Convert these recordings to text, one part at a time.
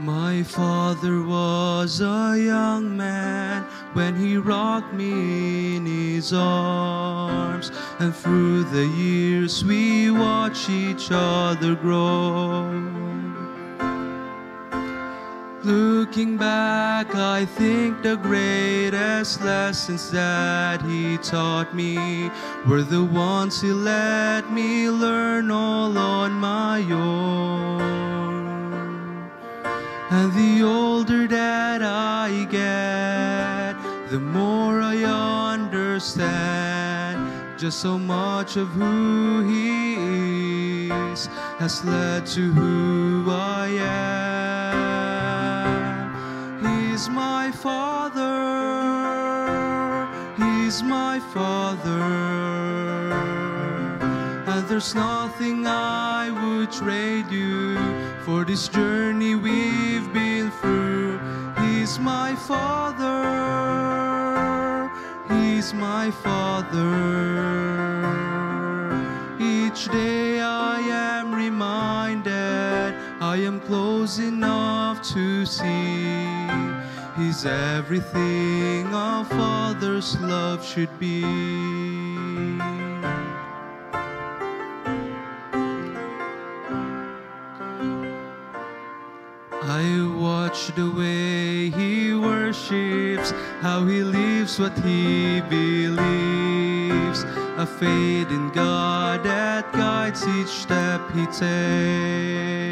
My father was a young man when he rocked me in his arms, and through the years we watched each other grow. Looking back, I think the greatest lessons that he taught me were the ones he let me learn all on my own. And the older that I get, the more I understand just how much of who he is has led to who I am. He's my father, he's my father, and there's nothing I would trade you for this journey we've been through. He's my father, he's my father. Each day I am reminded I am close enough to see He's everything a father's love should be. I watch the way he worships, how he lives what he believes, a faith in God that guides each step he takes.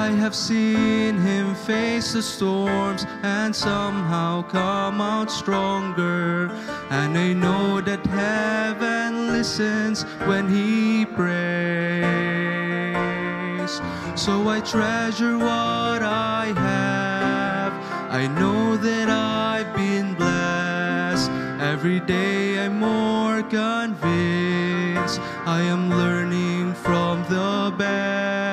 I have seen him face the storms and somehow come out stronger, and I know that heaven listens when he prays. So I treasure what I have. I know that I've been blessed. Every day I'm more convinced I am learning from the best.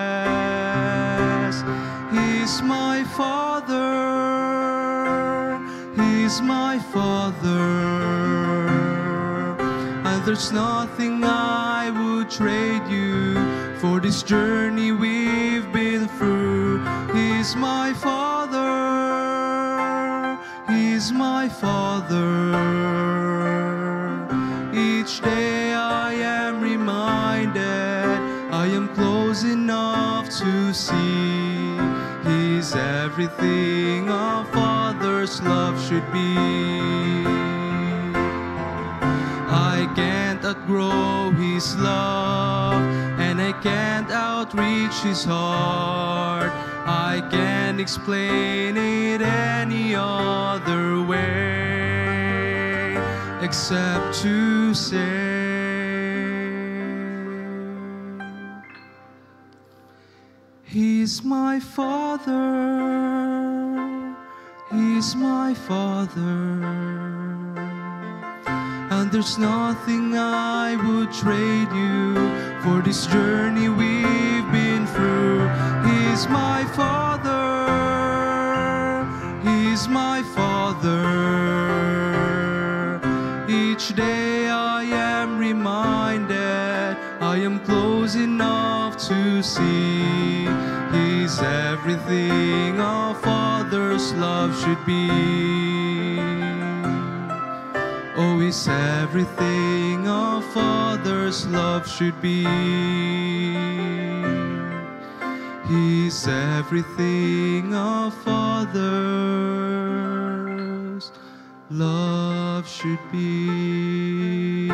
He's my father, he's my father, and there's nothing I would trade you for this journey we've been through. He's my father, he's my father. Each day I am reminded I am close enough to see He's everything a father's love should be. I can't outgrow His love, and I can't outreach His heart. I can't explain it any other way except to say He's my father, he's my father, and there's nothing I would trade you for this journey we've been through. He's my father, he's my father. Each day I am reminded I am close enough to see He's everything a father's love should be. Oh, He's everything a father's love should be. He's everything a father's love should be.